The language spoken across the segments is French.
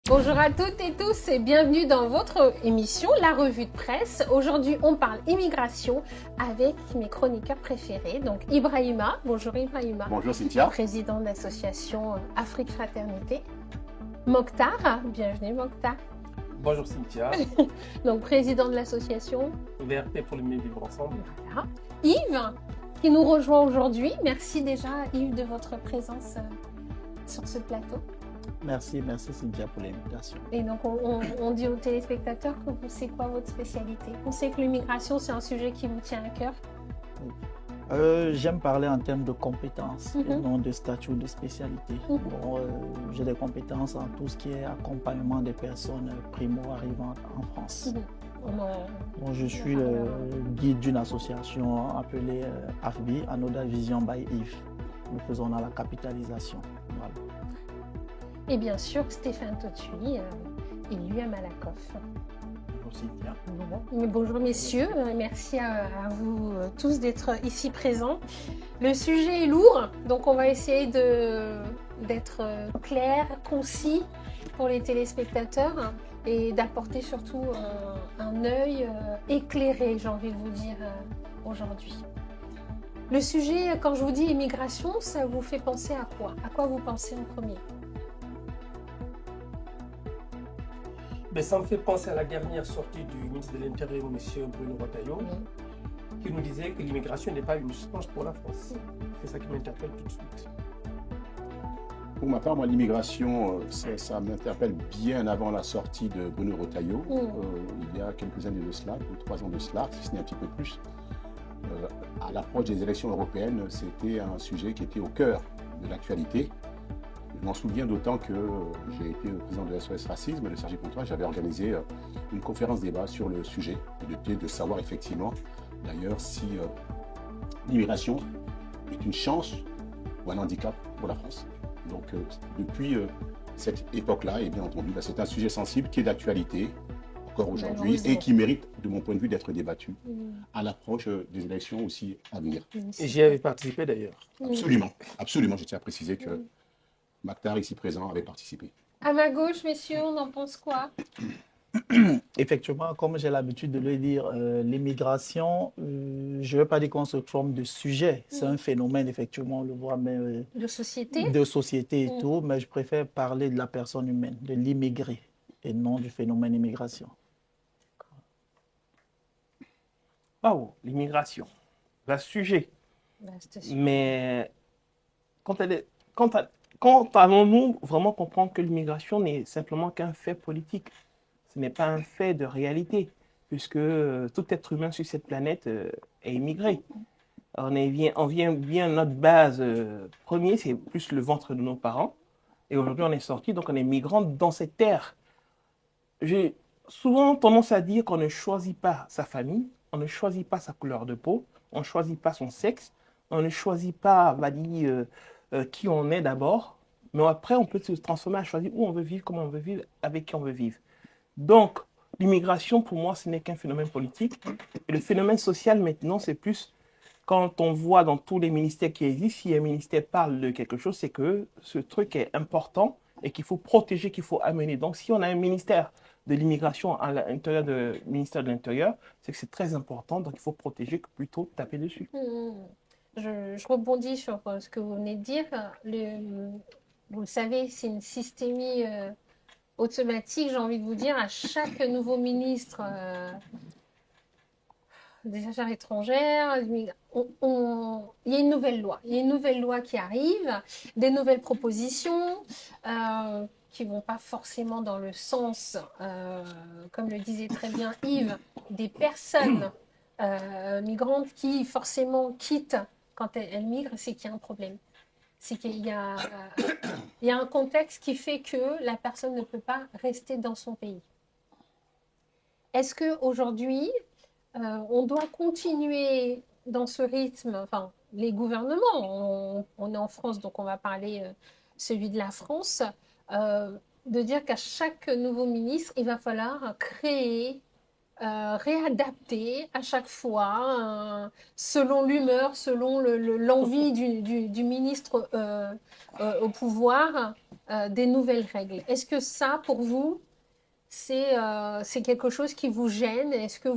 Bonjour à toutes et tous et bienvenue dans votre émission, la revue de presse. Aujourd'hui, on parle immigration avec mes chroniqueurs préférés. Donc Ibrahima, bonjour Ibrahima. Bonjour Cynthia. Président de l'association Afrique Fraternité. Mokhtar, bienvenue Mokhtar. Bonjour Cynthia. Donc président de l'association VRP pour le mieux vivre ensemble. Voilà. Yves, qui nous rejoint aujourd'hui. Merci déjà Yves de votre présence sur ce plateau. Merci Cynthia pour l'invitation. Et donc on dit aux téléspectateurs que c'est quoi votre spécialité? On sait que l'immigration c'est un sujet qui vous tient à cœur. J'aime parler en termes de compétences et non de statut ou de spécialité. J'ai des compétences en tout ce qui est accompagnement des personnes primo-arrivantes en France. Je suis guide d'une association appelée AFBI, Another Vision by Yves. Nous faisons dans la capitalisation. Voilà. Et bien sûr, Stéphane Totui et Liam Malakoff. Bonjour Cynthia. Bonjour messieurs, merci à vous tous d'être ici présents. Le sujet est lourd, donc on va essayer d'être clair, concis pour les téléspectateurs et d'apporter surtout un œil éclairé, j'ai envie de vous dire, aujourd'hui. Le sujet, quand je vous dis immigration, ça vous fait penser à quoi? À quoi vous pensez en premier? Mais ça me fait penser à la dernière sortie du ministre de l'Intérieur, M. Bruno Retailleau, qui nous disait que l'immigration n'est pas une chance pour la France. C'est ça qui m'interpelle tout de suite. Pour ma part, l'immigration, ça m'interpelle bien avant la sortie de Bruno Retailleau. Il y a quelques années de cela, 2-3 ans de cela, si ce n'est un petit peu plus. À l'approche des élections européennes, c'était un sujet qui était au cœur de l'actualité. Je m'en souviens d'autant que j'ai été président de SOS Racisme de Sergi Pontoise. J'avais organisé une conférence débat sur le sujet, de savoir effectivement d'ailleurs si l'immigration est une chance ou un handicap pour la France. Donc depuis cette époque-là, et bien entendu, c'est un sujet sensible qui est d'actualité encore aujourd'hui et qui mérite, de mon point de vue, d'être débattu à l'approche des élections aussi à venir. Et j'y avais participé d'ailleurs. Absolument, absolument. Je tiens à préciser que Mokhtar, ici présent, avait participé. À ma gauche, messieurs, on en pense quoi? Effectivement, comme j'ai l'habitude de le dire, l'immigration, je ne veux pas dire qu'on se trompe de sujet. C'est un phénomène, effectivement, on le voit, mais de société. De société et tout, mais je préfère parler de la personne humaine, de l'immigré, et non du phénomène immigration. Waouh, l'immigration, vaste sujet. Mais quand allons-nous vraiment comprendre que l'immigration n'est simplement qu'un fait politique? Ce n'est pas un fait de réalité, puisque tout être humain sur cette planète est immigré. On vient bien, notre base première, c'est plus le ventre de nos parents. Et aujourd'hui, on est sorti, donc on est migrant dans cette terre. J'ai souvent tendance à dire qu'on ne choisit pas sa famille, on ne choisit pas sa couleur de peau, on ne choisit pas son sexe, on ne choisit pas, qui on est d'abord, mais après, on peut se transformer à choisir où on veut vivre, comment on veut vivre, avec qui on veut vivre. Donc, l'immigration, pour moi, ce n'est qu'un phénomène politique. Et le phénomène social, maintenant, c'est plus quand on voit dans tous les ministères qui existent, si un ministère parle de quelque chose, c'est que ce truc est important et qu'il faut protéger, qu'il faut amener. Donc, si on a un ministère de l'immigration à l'intérieur du ministère de l'Intérieur, c'est que c'est très important, donc il faut protéger que plutôt taper dessus. Je rebondis sur ce que vous venez de dire. Vous le savez, c'est une systémie automatique, j'ai envie de vous dire, à chaque nouveau ministre des Affaires étrangères, il y a une nouvelle loi. Il y a une nouvelle loi qui arrive, des nouvelles propositions qui ne vont pas forcément dans le sens, comme le disait très bien Yves, des personnes migrantes qui forcément quittent quand elles migrent, c'est qu'il y a un problème. C'est qu'il y a un contexte qui fait que la personne ne peut pas rester dans son pays. Est-ce qu'aujourd'hui, on doit continuer dans ce rythme, enfin, les gouvernements, on est en France, donc on va parler celui de la France, de dire qu'à chaque nouveau ministre, il va falloir créer, réadapter à chaque fois, selon l'humeur, selon l'envie du ministre au pouvoir, des nouvelles règles. Est-ce que ça, pour vous, c'est quelque chose qui vous gêne? Est-ce que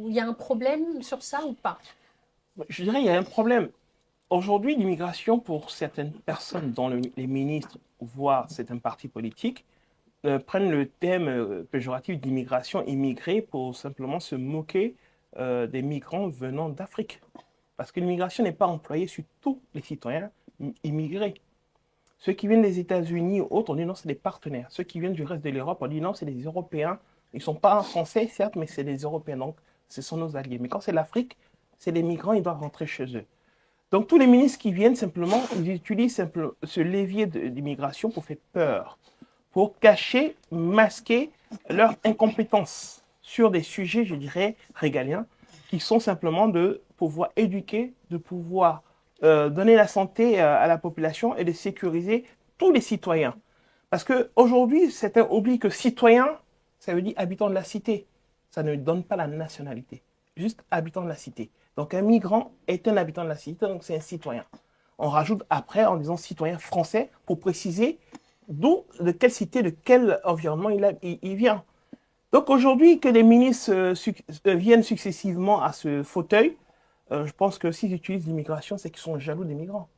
il y a un problème sur ça ou pas? Je dirais qu'il y a un problème. Aujourd'hui, l'immigration, pour certaines personnes, dont les ministres, voire certains partis politiques, prennent le thème péjoratif d'immigration immigrée pour simplement se moquer des migrants venant d'Afrique. Parce que l'immigration n'est pas employée sur tous les citoyens immigrés. Ceux qui viennent des États-Unis ou autres, on dit non, c'est des partenaires. Ceux qui viennent du reste de l'Europe, on dit non, c'est des Européens. Ils ne sont pas français, certes, mais c'est des Européens. Donc, ce sont nos alliés. Mais quand c'est l'Afrique, c'est des migrants, ils doivent rentrer chez eux. Donc, tous les ministres qui viennent, simplement, ils utilisent ce levier d'immigration pour faire peur, pour cacher, masquer leur incompétence sur des sujets, je dirais, régaliens, qui sont simplement de pouvoir éduquer, de pouvoir donner la santé à la population et de sécuriser tous les citoyens. Parce qu'aujourd'hui, certains oublient que citoyen, ça veut dire habitant de la cité. Ça ne donne pas la nationalité, juste habitant de la cité. Donc un migrant est un habitant de la cité, donc c'est un citoyen. On rajoute après en disant citoyen français pour préciser de quelle cité, de quel environnement il vient. Donc aujourd'hui, que les ministres viennent successivement à ce fauteuil, je pense que s'ils utilisent l'immigration, c'est qu'ils sont jaloux des migrants.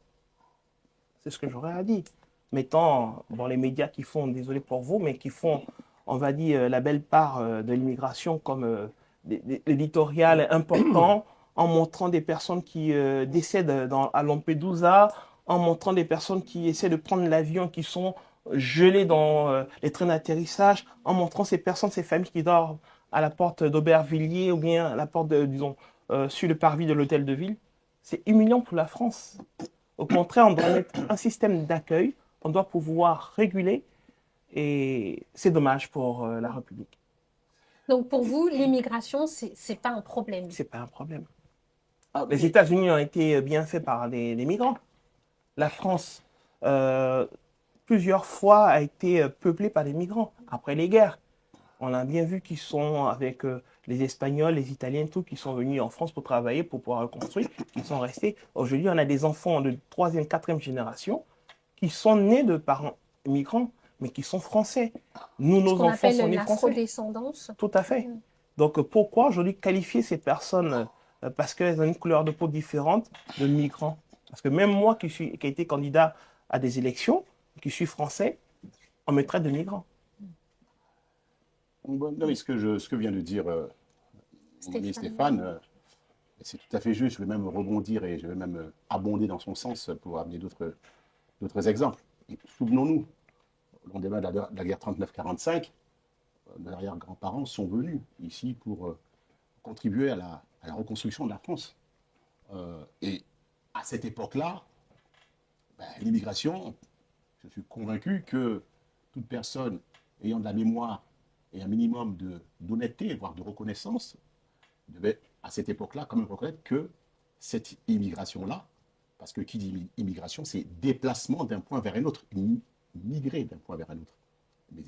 C'est ce que j'aurais à dire. Mettant dans les médias qui font, désolé pour vous, mais qui font, on va dire, la belle part de l'immigration comme l'éditorial important, en montrant des personnes qui décèdent à Lampedusa, en montrant des personnes qui essaient de prendre l'avion, qui sont gelées dans les trains d'atterrissage, en montrant ces personnes, ces familles qui dorment à la porte d'Aubervilliers ou bien à la porte, disons, sur le parvis de l'hôtel de ville. C'est humiliant pour la France. Au contraire, on doit mettre un système d'accueil, on doit pouvoir réguler et c'est dommage pour la République. Donc pour vous, l'immigration, c'est pas un problème? C'est pas un problème. Les États-Unis ont été bien faits par des migrants. La France, plusieurs fois, a été peuplée par des migrants après les guerres. On a bien vu qu'ils sont avec les Espagnols, les Italiens, tout, qui sont venus en France pour travailler, pour pouvoir reconstruire, qui sont restés. Aujourd'hui, on a des enfants de 3e, 4e génération qui sont nés de parents migrants, mais qui sont français. Nous, nos enfants sont nés français. L'afrodescendance. Tout à fait. Donc, pourquoi aujourd'hui qualifier ces personnes, parce qu'elles ont une couleur de peau différente, de migrants? Parce que même moi, qui ai été candidat à des élections, qui suis français, on me traite de migrant. Non, ce que vient de dire mon ami Stéphane, c'est tout à fait juste. Je vais même rebondir et je vais même abonder dans son sens pour amener d'autres exemples. Souvenons-nous, au débat de la guerre 39-45, nos arrière-grands-parents sont venus ici pour contribuer à la reconstruction de la France. Et à cette époque-là, l'immigration, je suis convaincu que toute personne ayant de la mémoire et un minimum d'honnêteté, voire de reconnaissance, devait à cette époque-là quand même reconnaître que cette immigration-là, parce que qui dit immigration, c'est déplacement d'un point vers un autre, migrer d'un point vers un autre. Mais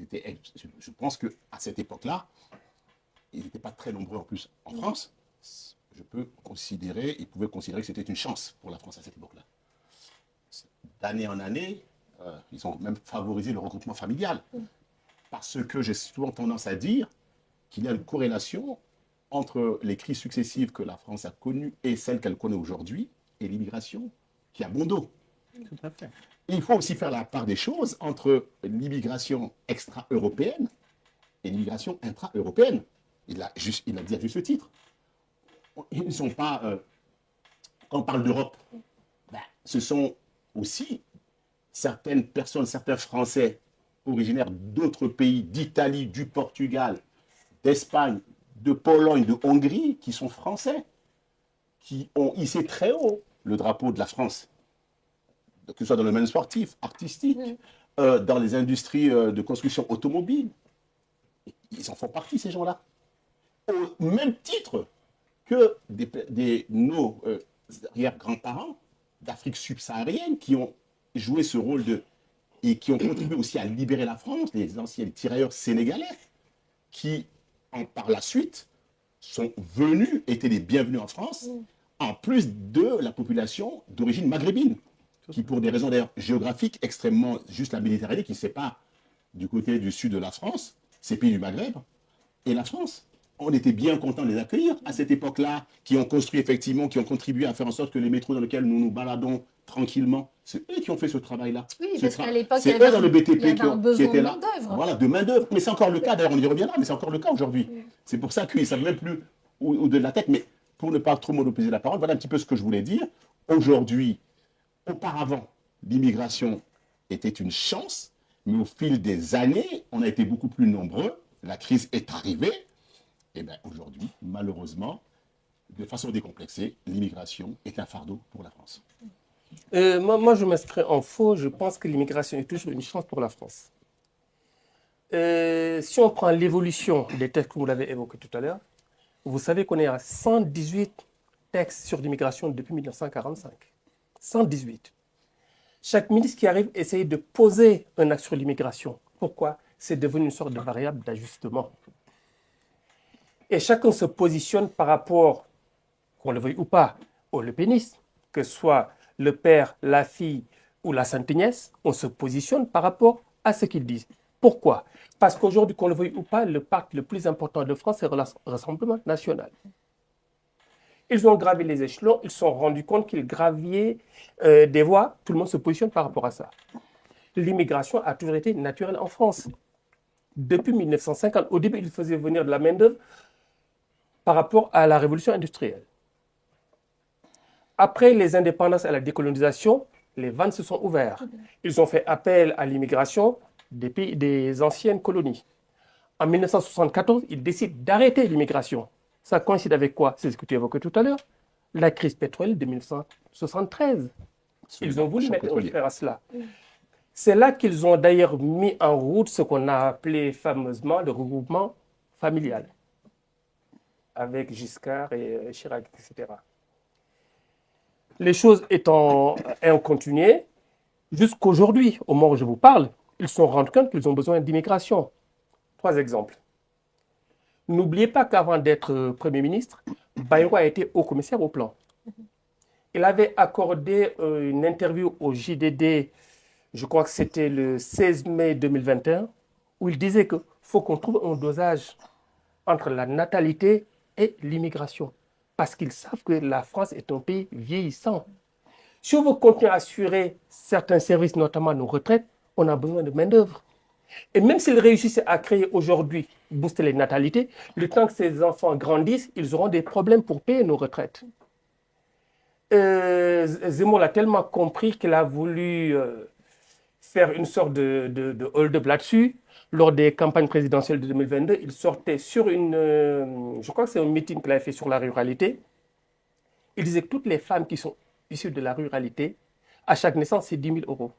je pense qu'à cette époque-là, ils n'étaient pas très nombreux en plus en France. Ils pouvaient considérer que c'était une chance pour la France à cette époque-là. D'année en année, ils ont même favorisé le regroupement familial. Parce que j'ai souvent tendance à dire qu'il y a une corrélation entre les crises successives que la France a connues et celles qu'elle connaît aujourd'hui, et l'immigration qui a bon dos. Tout à fait. Il faut aussi faire la part des choses entre l'immigration extra-européenne et l'immigration intra-européenne. Il a dit à juste titre. Ils ne sont pas... quand on parle d'Europe, ce sont aussi certaines personnes, certains Français originaires d'autres pays, d'Italie, du Portugal, d'Espagne, de Pologne, de Hongrie, qui sont français, qui ont hissé très haut le drapeau de la France, que ce soit dans le domaine sportif, artistique, dans les industries de construction automobile. Ils en font partie, ces gens-là. Au même titre que nos arrière-grands-parents d'Afrique subsaharienne qui ont joué ce rôle et qui ont contribué aussi à libérer la France, les anciens tirailleurs sénégalais, qui, par la suite, sont venus, étaient les bienvenus en France, en plus de la population d'origine maghrébine. qui, pour des raisons d'ailleurs géographiques, extrêmement, juste la Méditerranée qui sépare du côté du sud de la France, ces pays du Maghreb, et la France. On était bien content de les accueillir à cette époque-là, qui ont construit effectivement, qui ont contribué à faire en sorte que les métros dans lesquels nous nous baladons tranquillement, c'est eux qui ont fait ce travail-là. Oui, parce qu'à l'époque, c'est eux dans le BTP qui étaient là. Voilà, de main-d'œuvre. Mais c'est encore le cas, d'ailleurs, on y reviendra, mais c'est encore le cas aujourd'hui. C'est pour ça qu'ils ne savent même plus où de la tête. Mais pour ne pas trop monopoliser la parole, voilà un petit peu ce que je voulais dire. Aujourd'hui, auparavant, l'immigration était une chance, mais au fil des années, on a été beaucoup plus nombreux. La crise est arrivée. Et bien aujourd'hui, malheureusement, de façon décomplexée, l'immigration est un fardeau pour la France. Moi, je m'inscris en faux. Je pense que l'immigration est toujours une chance pour la France. Si on prend l'évolution des textes que vous l'avez évoqué tout à l'heure, vous savez qu'on est à 118 textes sur l'immigration depuis 1945. 118. Chaque ministre qui arrive essaye de poser un acte sur l'immigration. Pourquoi? C'est devenu une sorte de variable d'ajustement. Et chacun se positionne par rapport, qu'on le veuille ou pas, au lépénisme, que ce soit le père, la fille ou la sainte nièce, on se positionne par rapport à ce qu'ils disent. Pourquoi? Parce qu'aujourd'hui, qu'on le veuille ou pas, le parti le plus important de France, c'est le Rassemblement national. Ils ont gravé les échelons, ils se sont rendus compte qu'ils gravillaient des voies, tout le monde se positionne par rapport à ça. L'immigration a toujours été naturelle en France. Depuis 1950, au début, ils faisaient venir de la main-d'œuvre par rapport à la révolution industrielle. Après les indépendances et la décolonisation, les vannes se sont ouvertes. Ils ont fait appel à l'immigration des pays, des anciennes colonies. En 1974, ils décident d'arrêter l'immigration. Ça coïncide avec quoi? C'est ce que tu évoquais tout à l'heure. La crise pétrolière de 1973. Ils ont voulu mettre un frein à cela. C'est là qu'ils ont d'ailleurs mis en route ce qu'on a appelé fameusement le regroupement familial, avec Giscard et Chirac, etc. Les choses ayant continué, jusqu'aujourd'hui, au moment où je vous parle, ils se sont rendus compte qu'ils ont besoin d'immigration. 3 exemples. N'oubliez pas qu'avant d'être Premier ministre, Bayrou a été haut-commissaire au plan. Il avait accordé une interview au JDD, je crois que c'était le 16 mai 2021, où il disait qu'il faut qu'on trouve un dosage entre la natalité et l'immigration. Parce qu'ils savent que la France est un pays vieillissant. Si on veut continuer à assurer certains services, notamment nos retraites, on a besoin de main-d'œuvre. Et même s'ils réussissent à créer aujourd'hui, booster les natalités, le temps que ces enfants grandissent, ils auront des problèmes pour payer nos retraites. Zemmour l'a tellement compris qu'il a voulu faire une sorte de hold-up là-dessus. Lors des campagnes présidentielles de 2022, il sortait sur je crois que c'est un meeting qu'il avait fait sur la ruralité. Il disait que toutes les femmes qui sont issues de la ruralité, à chaque naissance, c'est 10 000 €.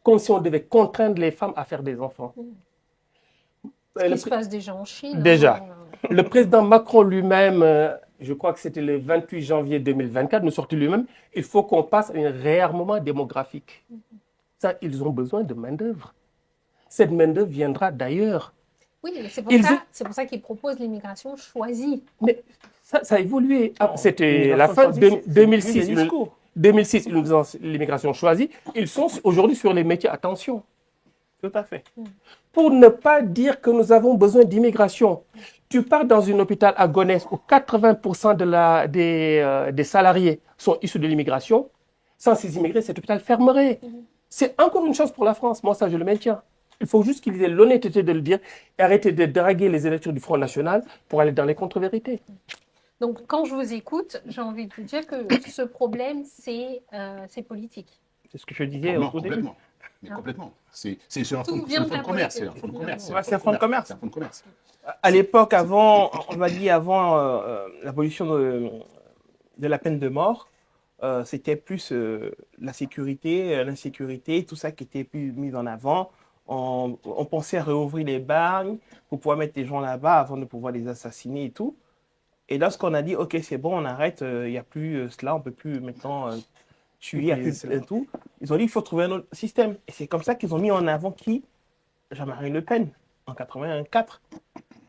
Comme si on devait contraindre les femmes à faire des enfants. Ce qui se passe déjà en Chine. Déjà. Le président Macron lui-même, je crois que c'était le 28 janvier 2024, nous sortit lui-même, il faut qu'on passe à un réarmement démographique. Ça, ils ont besoin de main-d'œuvre. Cette main-d'œuvre viendra d'ailleurs. Oui, c'est pour ça qu'ils proposent l'immigration choisie. Mais ça a évolué. C'était la fin de 2006. 2006, ils nous disent l'immigration choisie. Ils sont aujourd'hui sur les métiers. Attention. Tout à fait. Pour ne pas dire que nous avons besoin d'immigration. Tu pars dans un hôpital à Gonesse où 80% des salariés sont issus de l'immigration. Sans ces immigrés, cet hôpital fermerait. C'est encore une chance pour la France. Moi, ça, je le maintiens. Il faut juste qu'ils aient l'honnêteté de le dire et arrêter de draguer les électeurs du Front National pour aller dans les contre-vérités. Donc, quand je vous écoute, j'ai envie de vous dire que ce problème, c'est politique. C'est ce que je disais au tout début. Mais complètement. C'est un fonds de commerce. C'est un fonds de commerce. C'est un fonds de commerce. À l'époque, avant l'abolition de la peine de mort, c'était plus la sécurité, l'insécurité, tout ça qui était plus mis en avant. On pensait à réouvrir les bagnes pour pouvoir mettre les gens là-bas avant de pouvoir les assassiner et tout. Et lorsqu'on a dit, OK, c'est bon, on arrête, il n'y a plus cela, on ne peut plus maintenant tuer et tout, ils ont dit, il faut trouver un autre système. Et c'est comme ça qu'ils ont mis en avant qui? Jean-Marie Le Pen, en 84.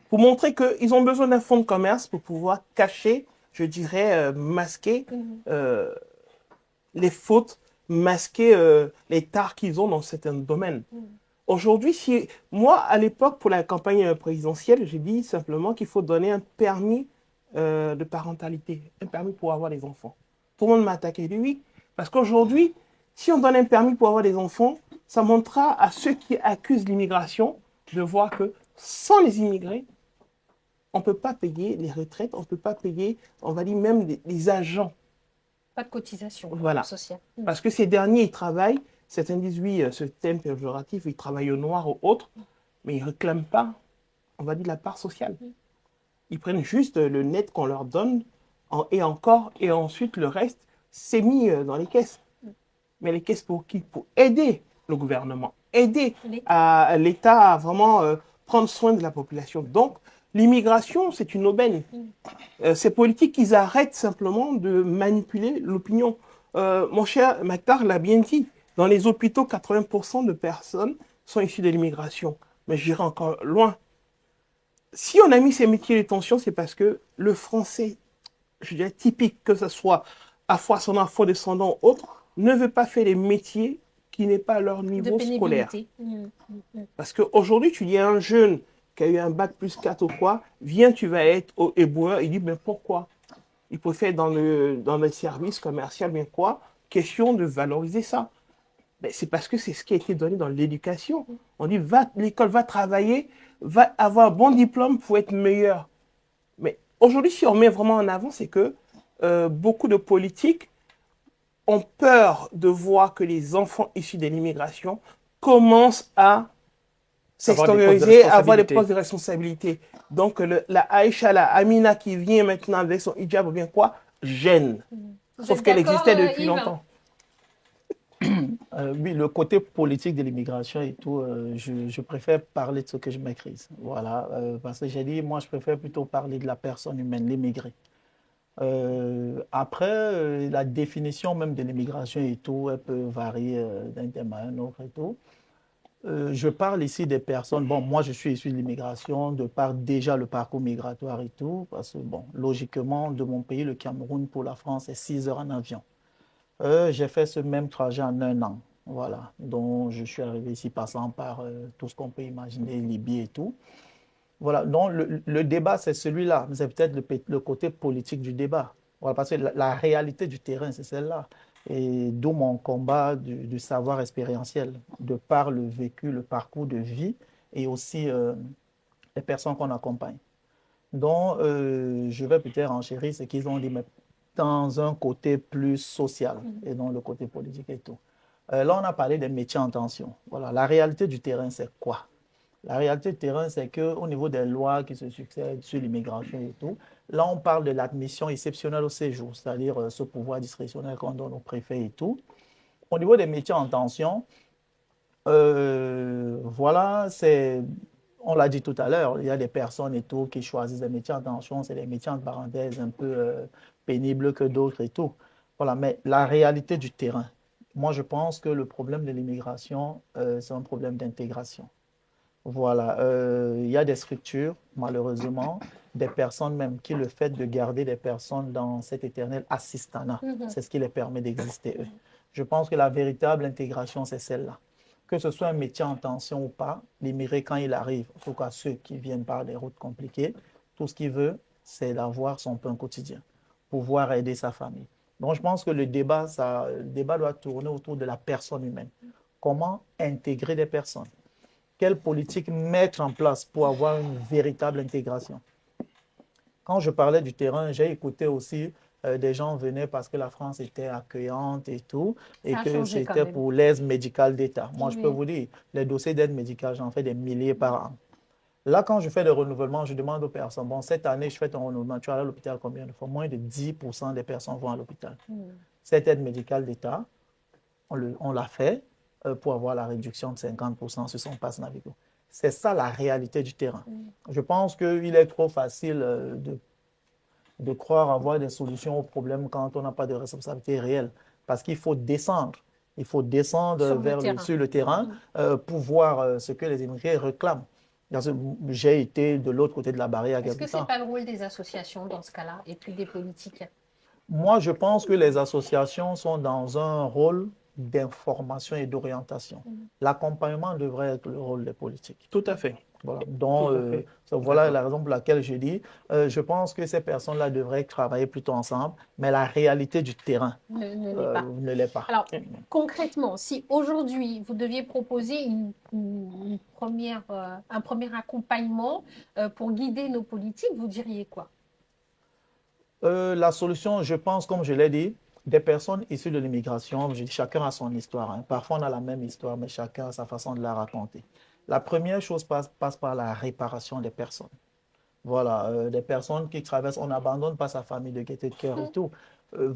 Pour montrer qu'ils ont besoin d'un fonds de commerce pour pouvoir cacher, je dirais, masquer les fautes masquer les tares qu'ils ont dans certains domaines. Aujourd'hui, moi, à l'époque, pour la campagne présidentielle, j'ai dit simplement qu'il faut donner un permis de parentalité, un permis pour avoir des enfants. Tout le monde m'a attaqué. J'ai dit oui, parce qu'aujourd'hui, si on donne un permis pour avoir des enfants, ça montrera à ceux qui accusent l'immigration de voir que sans les immigrés, on ne peut pas payer les retraites, on ne peut pas payer, on va dire même les agents. Pas de cotisation sociale. Parce que ces derniers, ils travaillent. Certains disent oui, ce thème péjoratif, ils travaillent au noir ou autre, mais ils ne réclament pas, on va dire, la part sociale. Ils prennent juste le net qu'on leur donne et encore, et ensuite le reste, c'est mis dans les caisses. Mais les caisses pour qui? Pour aider le gouvernement, aider l'État à vraiment prendre soin de la population. Donc, l'immigration, c'est une aubaine. Ces politiques, ils arrêtent simplement de manipuler l'opinion. Mon cher Mactar l'a bien dit. Dans les hôpitaux, 80% de personnes sont issues de l'immigration. Mais j'irai encore loin. Si on a mis ces métiers de tension, c'est parce que le français, je dirais typique, que ce soit afro-ascendant, afro-descendant ou autre, ne veut pas faire des métiers qui n'est pas à leur niveau scolaire. Parce qu'aujourd'hui, tu dis à un jeune qui a eu un bac plus 4 ou quoi, viens, tu vas être au éboueur. Il dit, mais pourquoi? Il peut faire dans le service commercial, bien quoi? Question de valoriser ça. C'est parce que c'est ce qui a été donné dans l'éducation. On dit, va l'école, va travailler, va avoir un bon diplôme pour être meilleur. Mais aujourd'hui, si on met vraiment en avant, c'est que beaucoup de politiques ont peur de voir que les enfants issus de l'immigration commencent à s'extérioriser, avoir des postes de responsabilité. Donc, la Aïcha, la Amina qui vient maintenant avec son hijab ou bien quoi, gêne. Sauf qu'elle existait depuis longtemps. Oui, le côté politique de l'immigration et tout, je préfère parler de ce que je maîtrise. Voilà, parce que j'ai dit, moi, je préfère plutôt parler de la personne humaine, l'immigré. Après, la définition même de l'immigration et tout, elle peut varier d'un thème à un autre et tout. Je parle ici des personnes, bon, moi je suis issu de l'immigration, de par déjà le parcours migratoire et tout, parce que, bon, logiquement, de mon pays, le Cameroun, pour la France, c'est 6 heures en avion. J'ai fait ce même trajet en 1 an, voilà, dont je suis arrivé ici passant par tout ce qu'on peut imaginer, Libye et tout. Voilà, donc le débat, c'est celui-là, mais c'est peut-être le côté politique du débat. Voilà, parce que la réalité du terrain, c'est celle-là. Et d'où mon combat du savoir expérientiel, de par le vécu, le parcours de vie et aussi les personnes qu'on accompagne. Donc, je vais peut-être enchérir ce qu'ils ont dit, mais dans un côté plus social et dans le côté politique et tout. Là, on a parlé des métiers en tension. Voilà, la réalité du terrain, c'est quoi? La réalité du terrain, c'est qu'au niveau des lois qui se succèdent sur l'immigration et tout, là, on parle de l'admission exceptionnelle au séjour, c'est-à-dire ce pouvoir discrétionnaire qu'on donne aux préfets et tout. Au niveau des métiers en tension, voilà, on l'a dit tout à l'heure, il y a des personnes et tout qui choisissent des métiers en tension, c'est des métiers en parenthèse un peu pénibles que d'autres et tout. Voilà, mais la réalité du terrain, moi, je pense que le problème de l'immigration, c'est un problème d'intégration. Voilà, il y a des structures, malheureusement, des personnes même qui le fait de garder des personnes dans cet éternel assistanat, c'est ce qui les permet d'exister eux. Je pense que la véritable intégration, c'est celle-là. Que ce soit un métier en tension ou pas, l'immigré, quand il arrive, en tout cas ceux qui viennent par des routes compliquées, tout ce qu'il veut, c'est d'avoir son pain quotidien, pouvoir aider sa famille. Donc je pense que le débat doit tourner autour de la personne humaine. Comment intégrer des personnes? Quelle politique mettre en place pour avoir une véritable intégration? Quand je parlais du terrain, j'ai écouté aussi des gens venaient parce que la France était accueillante et tout, et que c'était pour l'aide médicale d'État. Moi, je peux vous dire, les dossiers d'aide médicale, j'en fais des milliers par an. Là, quand je fais des renouvellements, je demande aux personnes, bon, cette année, je fais ton renouvellement, tu vas à l'hôpital combien de fois? Moins de 10% des personnes vont à l'hôpital. Cette aide médicale d'État, on l'a fait pour avoir la réduction de 50% sur son pass Navigo. C'est ça la réalité du terrain. Je pense qu'il est trop facile de croire avoir des solutions aux problèmes quand on n'a pas de responsabilité réelle. Parce qu'il faut descendre. Il faut descendre sur le terrain pour voir ce que les immigrés réclament. J'ai été de l'autre côté de la barrière. Est-ce que ce n'est pas le rôle des associations dans ce cas-là et puis des politiques? Moi, je pense que les associations sont dans un rôle d'information et d'orientation. L'accompagnement devrait être le rôle des politiques. Tout à fait. Voilà, donc voilà la raison pour laquelle je dis, je pense que ces personnes-là devraient travailler plutôt ensemble, mais la réalité du terrain ne l'est pas. Alors, concrètement, si aujourd'hui vous deviez proposer un premier accompagnement pour guider nos politiques, vous diriez quoi? La solution, je pense, comme je l'ai dit, des personnes issues de l'immigration, je dis chacun a son histoire. Hein. Parfois, on a la même histoire, mais chacun a sa façon de la raconter. La première chose passe par la réparation des personnes. Voilà, des personnes qui traversent, on n'abandonne pas sa famille de gaieté de cœur et tout.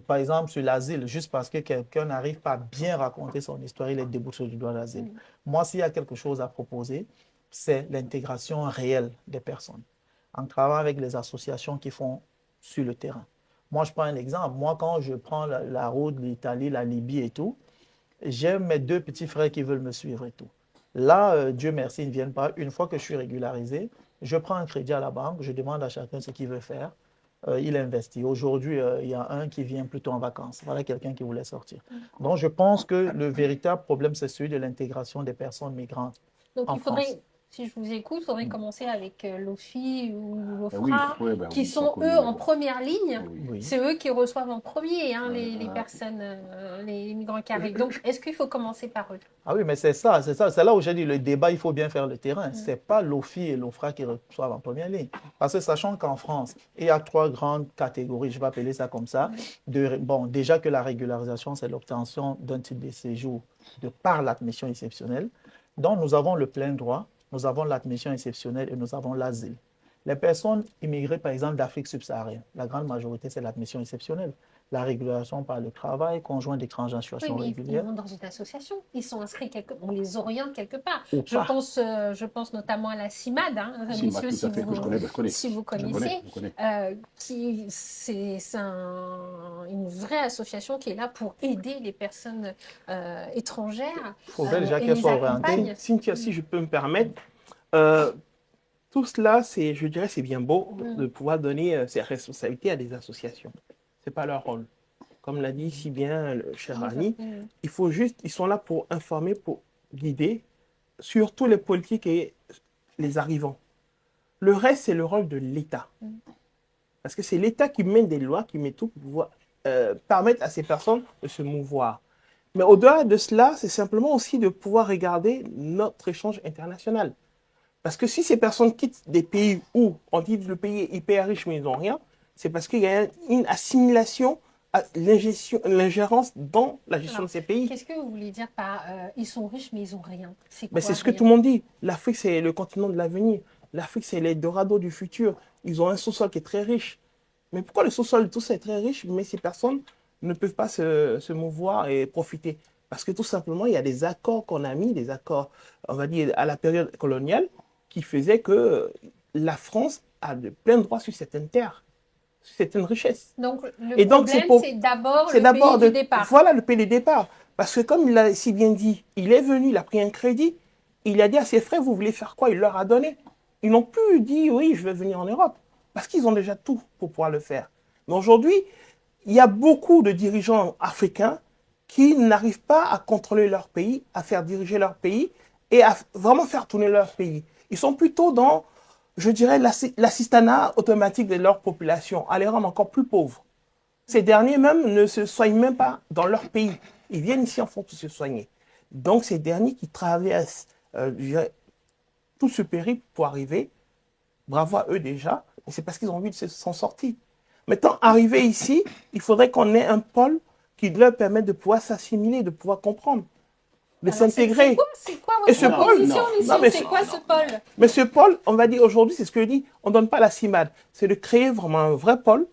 Par exemple, sur l'asile, juste parce que quelqu'un n'arrive pas à bien raconter son histoire, il est débouché du droit d'asile. Moi, s'il y a quelque chose à proposer, c'est l'intégration réelle des personnes. En travaillant avec les associations qui font sur le terrain. Moi, je prends un exemple. Moi, quand je prends la route de l'Italie, la Libye et tout, j'ai mes 2 petits frères qui veulent me suivre et tout. Là, Dieu merci, ils ne viennent pas. Une fois que je suis régularisé, je prends un crédit à la banque, je demande à chacun ce qu'il veut faire. Il investit. Aujourd'hui, il y a un qui vient plutôt en vacances. Voilà quelqu'un qui voulait sortir. Donc, je pense que le véritable problème, c'est celui de l'intégration des personnes migrantes. Donc, il faudrait, si je vous écoute, il faudrait commencer avec l'OFI ou l'OFRA, qui sont eux en première ligne. Oui. C'est eux qui reçoivent en premier hein, les personnes, les migrants qui arrivent. Donc, est-ce qu'il faut commencer par eux? Ah oui, mais c'est ça. C'est là où j'ai dit le débat, il faut bien faire le terrain. Ce n'est pas l'OFI et l'OFRA qui reçoivent en première ligne. Parce que sachant qu'en France, il y a 3 grandes catégories, je vais appeler ça comme ça. Bon, déjà que la régularisation, c'est l'obtention d'un titre de séjour par l'admission exceptionnelle. Donc, nous avons le plein droit. Nous avons l'admission exceptionnelle et nous avons l'asile. Les personnes immigrées, par exemple, d'Afrique subsaharienne, la grande majorité, c'est l'admission exceptionnelle. La régularisation par le travail, conjoint d'étrangers en situation régulière. Ils vont dans une association, ils sont inscrits on les oriente quelque part. Je pense notamment à la CIMAD, hein, messieurs, si vous connaissez, c'est une vraie association qui est là pour aider les personnes étrangères. Il faudrait déjà qu'elles soient orientées. Cynthia, si je peux me permettre, tout cela, je dirais, c'est bien beau de pouvoir donner ces responsabilités à des associations. Ce n'est pas leur rôle. Comme l'a dit si bien le cher Annie, ils sont là pour informer, pour guider, surtout les politiques et les arrivants. Le reste, c'est le rôle de l'État. Parce que c'est l'État qui mène des lois, qui met tout pour pouvoir permettre à ces personnes de se mouvoir. Mais au-delà de cela, c'est simplement aussi de pouvoir regarder notre échange international. Parce que si ces personnes quittent des pays où on dit que le pays est hyper riche mais ils n'ont rien, c'est parce qu'il y a une assimilation à l'ingérence dans la gestion de ces pays. Qu'est-ce que vous voulez dire par ils sont riches mais ils n'ont rien? C'est ce que tout le monde dit. L'Afrique, c'est le continent de l'avenir. L'Afrique, c'est l'Eldorado du futur. Ils ont un sous-sol qui est très riche. Mais pourquoi le sous-sol, tout ça est très riche, mais ces personnes ne peuvent pas se mouvoir et profiter? Parce que tout simplement, il y a des accords qu'on a mis, des accords, on va dire, à la période coloniale, qui faisaient que la France a de plein droit sur certaines terres. C'est une richesse. Donc, le problème, c'est d'abord le pays du départ. Voilà le pays du départ. Parce que comme il l'a si bien dit, il est venu, il a pris un crédit, il a dit à ses frères, vous voulez faire quoi? Il leur a donné. Ils n'ont plus dit, oui, je vais venir en Europe. Parce qu'ils ont déjà tout pour pouvoir le faire. Mais aujourd'hui, il y a beaucoup de dirigeants africains qui n'arrivent pas à contrôler leur pays, à faire diriger leur pays et à vraiment faire tourner leur pays. Ils sont plutôt dans, je dirais, l'assistanat automatique de leur population, à les rendre encore plus pauvres. Ces derniers même ne se soignent même pas dans leur pays. Ils viennent ici en France pour se soigner. Donc, ces derniers qui traversent tout ce périple pour arriver, bravo à eux déjà, et c'est parce qu'ils ont envie de s'en sortir. Maintenant, arriver ici, il faudrait qu'on ait un pôle qui leur permette de pouvoir s'assimiler, de pouvoir comprendre, de s'intégrer. C'est quoi votre proposition, Lucie? C'est quoi ce pôle? Mais ce pôle, on va dire aujourd'hui, c'est ce que je dis, on ne donne pas la CIMAD. C'est de créer vraiment un vrai pôle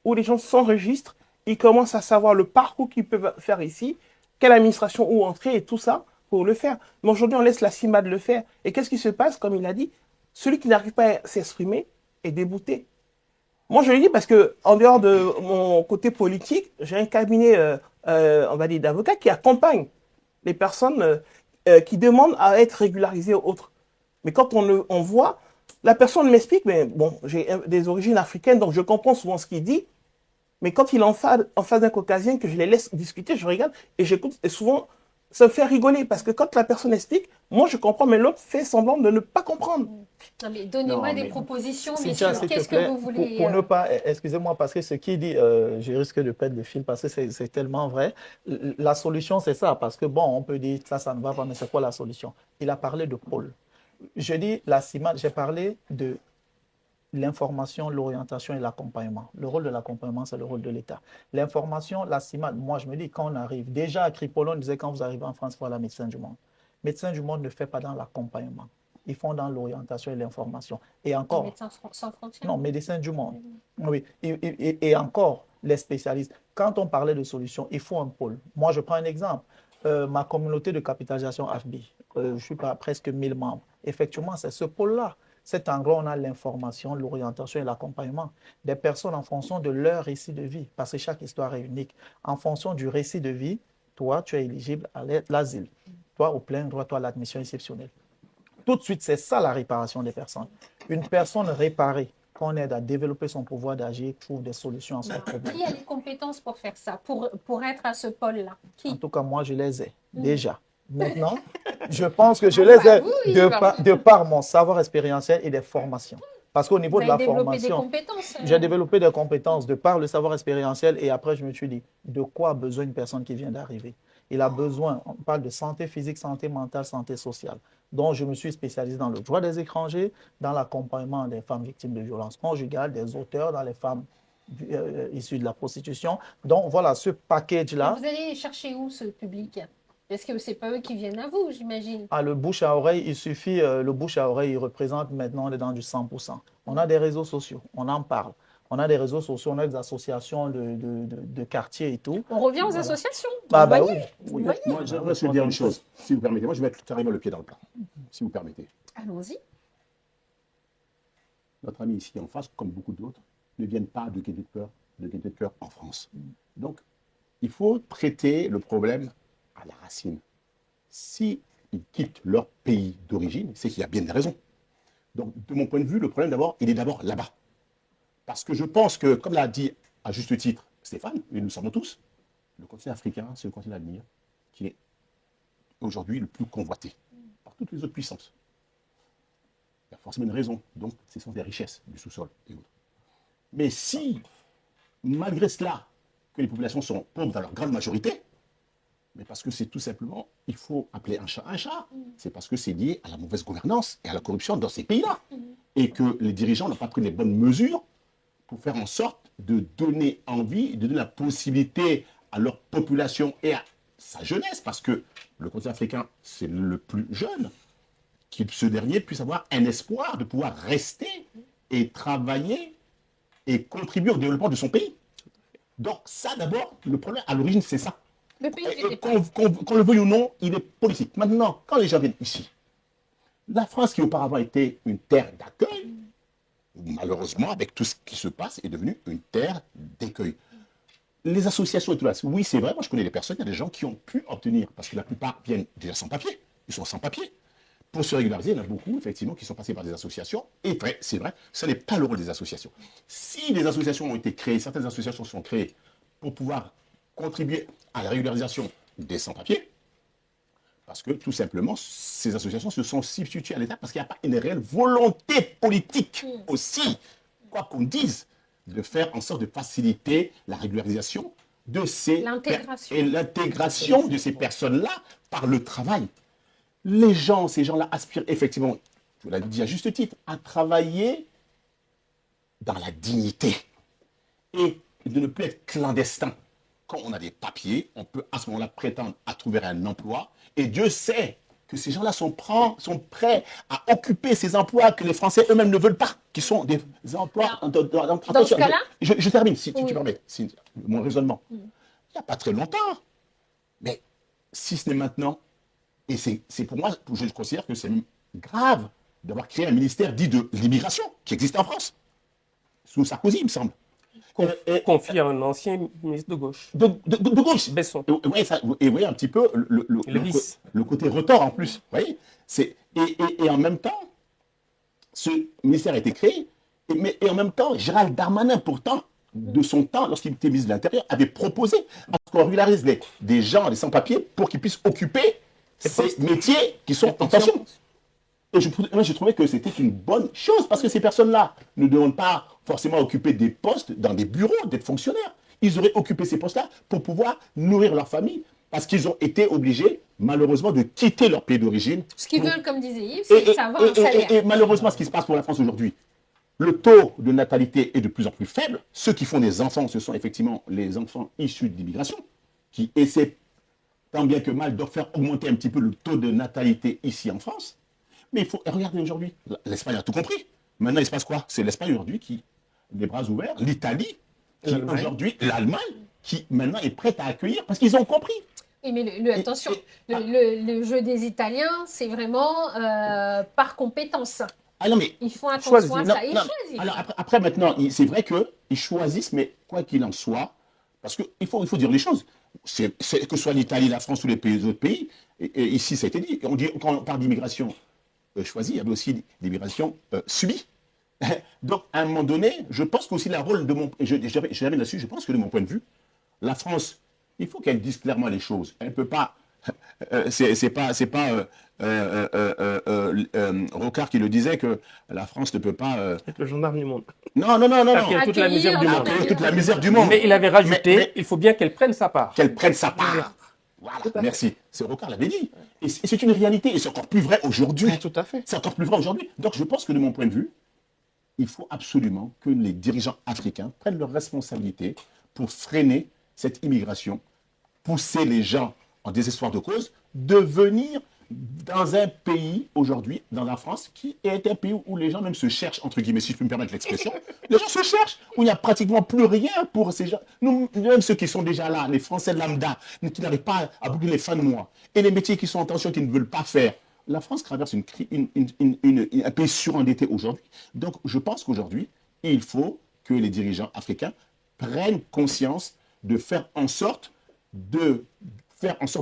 où les gens s'enregistrent, ils commencent à savoir le parcours qu'ils peuvent faire ici, quelle administration où entrer et tout ça pour le faire. Mais aujourd'hui, on laisse la CIMAD le faire. Et qu'est-ce qui se passe? Comme il a dit, celui qui n'arrive pas à s'exprimer est débouté. Moi, je le dis parce que en dehors de mon côté politique, j'ai un cabinet, on va dire, d'avocats qui accompagne les personnes qui demandent à être régularisées ou autres. Mais quand on voit, la personne m'explique, mais bon, j'ai des origines africaines, donc je comprends souvent ce qu'il dit. Mais quand il est en face d'un caucasien, que je les laisse discuter, je regarde et j'écoute. Et souvent, ça me fait rigoler parce que quand la personne explique, moi je comprends, mais l'autre fait semblant de ne pas comprendre. Non, mais donnez-moi des propositions, mais Cynthia, qu'est-ce que vous voulez pour ne pas, excusez-moi, parce que ce qu'il dit, je risque de perdre le fil parce que c'est tellement vrai. La solution, c'est ça, parce que bon, on peut dire ça ne va pas, mais c'est quoi la solution? Il a parlé de pôle. Je dis la CIMAD, j'ai parlé de l'information, l'orientation et l'accompagnement. Le rôle de l'accompagnement, c'est le rôle de l'État. L'information, la CIMAD, moi je me dis, quand on arrive, déjà à Cripolon, on disait quand vous arrivez en France, il faut aller à Médecins du Monde. Médecins du Monde ne fait pas dans l'accompagnement. Ils font dans l'orientation et l'information. Et encore... Médecins sans frontières. Non, Médecins du Monde. Oui. Et encore, les spécialistes. Quand on parlait de solutions, il faut un pôle. Moi, je prends un exemple. Ma communauté de capitalisation AFBI, je suis presque 1000 membres. Effectivement, c'est ce pôle-là. Cet endroit, on a l'information, l'orientation et l'accompagnement des personnes en fonction de leur récit de vie, parce que chaque histoire est unique. En fonction du récit de vie, toi, tu es éligible à l'asile. Toi, au plein droit, toi, à l'admission exceptionnelle. Tout de suite, c'est ça la réparation des personnes. Une personne réparée, qu'on aide à développer son pouvoir d'agir, trouve des solutions à son problème. Qui a les compétences pour faire ça, pour être à ce pôle-là? En tout cas, moi, je les ai déjà. Maintenant, je pense que je les ai de par mon savoir expérientiel et des formations. Parce qu'au niveau de la formation, j'ai développé des compétences de par le savoir expérientiel et après, je me suis dit, de quoi a besoin une personne qui vient d'arriver? Il a besoin, on parle de santé physique, santé mentale, santé sociale. Donc, je me suis spécialisé dans le droit des étrangers, dans l'accompagnement des femmes victimes de violences conjugales, des auteurs, dans les femmes issues de la prostitution. Donc, voilà, ce package-là. Vous allez chercher où ce public? Est-ce que ce n'est pas eux qui viennent à vous, j'imagine? Ah, le bouche à oreille, il suffit, le bouche à oreille, il représente maintenant, on est dans du 100%. On a des réseaux sociaux, on en parle. On a des réseaux sociaux, on a des associations de quartiers et tout. On revient aux associations. Ah, bah oui. Moi, j'aimerais se dire une chose, si vous permettez. Moi, je vais mettre carrément le pied dans le plat, si vous permettez. Allons-y. Notre ami ici en face, comme beaucoup d'autres, ne viennent pas de gaieté de cœur en France. Donc, il faut traiter le problème à la racine. S'ils quittent leur pays d'origine, c'est qu'il y a bien des raisons. Donc, de mon point de vue, le problème d'abord, il est d'abord là-bas. Parce que je pense que, comme l'a dit à juste titre Stéphane, et nous le savons tous, le continent africain, c'est le continent d'avenir qui est aujourd'hui le plus convoité par toutes les autres puissances. Il y a forcément une raison. Donc, ce sont des richesses du sous-sol et autres. Mais si, malgré cela, que les populations sont pauvres dans leur grande majorité, mais parce que c'est tout simplement, il faut appeler un chat, c'est parce que c'est lié à la mauvaise gouvernance et à la corruption dans ces pays-là. Et que les dirigeants n'ont pas pris les bonnes mesures pour faire en sorte de donner envie, de donner la possibilité à leur population et à sa jeunesse, parce que le continent africain, c'est le plus jeune, que ce dernier puisse avoir un espoir de pouvoir rester et travailler et contribuer au développement de son pays. Donc ça, d'abord, le problème à l'origine, c'est ça. Qu'on le veuille ou non, il est politique. Maintenant, quand les gens viennent ici, la France qui auparavant était une terre d'accueil, malheureusement, avec tout ce qui se passe, est devenue une terre d'accueil. Les associations et tout là, oui, c'est vrai, moi je connais des personnes, il y a des gens qui ont pu obtenir, parce que la plupart viennent déjà sans papier, ils sont sans papier. Pour se régulariser, il y en a beaucoup, effectivement, qui sont passés par des associations, et c'est vrai, ce n'est pas le rôle des associations. Si des associations ont été créées, certaines associations sont créées pour pouvoir contribuer à la régularisation des sans-papiers, parce que tout simplement, ces associations se sont substituées à l'État parce qu'il n'y a pas une réelle volonté politique aussi, quoi qu'on dise, de faire en sorte de faciliter la régularisation de ces et l'intégration de ces personnes-là par le travail. Les gens, ces gens-là aspirent effectivement, je vous l'ai dit à juste titre, à travailler dans la dignité et de ne plus être clandestin. Quand on a des papiers, on peut à ce moment-là prétendre à trouver un emploi. Et Dieu sait que ces gens-là sont prêts à occuper ces emplois que les Français eux-mêmes ne veulent pas, qui sont des emplois... Dans ce cas-là, je termine, si tu permets, mon raisonnement. Il n'y a pas très longtemps, mais si ce n'est maintenant, et c'est pour moi, je considère que c'est grave d'avoir créé un ministère dit de l'immigration, qui existe en France, sous Sarkozy, il me semble. Confié à un ancien ministre de gauche. De gauche. Besson. Et vous voyez un petit peu le côté retort en plus. Vous voyez, et en même temps, ce ministère a été créé, et en même temps, Gérald Darmanin, pourtant, de son temps, lorsqu'il était ministre de l'Intérieur, avait proposé à ce qu'on régularise des gens, des sans-papiers, pour qu'ils puissent occuper ces métiers qui sont en tension. Et moi, j'ai trouvé que c'était une bonne chose, parce que ces personnes-là ne demandent pas forcément occuper des postes dans des bureaux, d'être fonctionnaires. Ils auraient occupé ces postes-là pour pouvoir nourrir leur famille, parce qu'ils ont été obligés, malheureusement, de quitter leur pays d'origine. Ce qu'ils veulent, comme disait Yves, c'est savoir un salaire. Et malheureusement, ce qui se passe pour la France aujourd'hui, le taux de natalité est de plus en plus faible. Ceux qui font des enfants, ce sont effectivement les enfants issus de l'immigration, qui essaient tant bien que mal de faire augmenter un petit peu le taux de natalité ici en France. Mais il faut regarder aujourd'hui, l'Espagne a tout compris. Maintenant, il se passe quoi? C'est l'Espagne aujourd'hui qui, les bras ouverts, l'Italie, qui aujourd'hui, l'Allemagne, qui maintenant est prête à accueillir parce qu'ils ont compris. Oui, mais attention, le jeu des Italiens, c'est vraiment par compétence. Ah non, mais ils font attention à ça, ils choisissent. Alors après maintenant, c'est vrai qu'ils choisissent, mais quoi qu'il en soit, parce qu'il faut dire les choses, que ce soit l'Italie, la France ou les autres pays, et ici ça a été dit, quand on parle d'immigration choisie, il y avait aussi l'immigration subie. Donc à un moment donné, je pense qu'aussi la rôle de je l'amène là-dessus, je pense que de mon point de vue, la France, il faut qu'elle dise clairement les choses. Elle ne peut pas... c'est pas Rocard qui le disait que la France ne peut pas... être le gendarme du monde. Non. Accueillir toute la misère du monde. Toute la misère du monde. Mais il avait rajouté, il faut bien qu'elle prenne sa part. Qu'elle prenne sa part. Voilà, merci. C'est Rocard l'avait dit. Et c'est une réalité, et c'est encore plus vrai aujourd'hui. Tout à fait. C'est encore plus vrai aujourd'hui. Donc je pense que de mon point de vue, il faut absolument que les dirigeants africains prennent leurs responsabilités pour freiner cette immigration, pousser les gens en désespoir de cause, de venir dans un pays aujourd'hui, dans la France, qui est un pays où les gens même se cherchent, entre guillemets, si je peux me permettre l'expression, les gens se cherchent, où il n'y a pratiquement plus rien pour ces gens. Nous, même ceux qui sont déjà là, les Français lambda, qui n'arrivent pas à boucler les fins de mois, et les métiers qui sont en tension, qui ne veulent pas faire. La France traverse un pays surendetté aujourd'hui. Donc, je pense qu'aujourd'hui, il faut que les dirigeants africains prennent conscience de faire en sorte de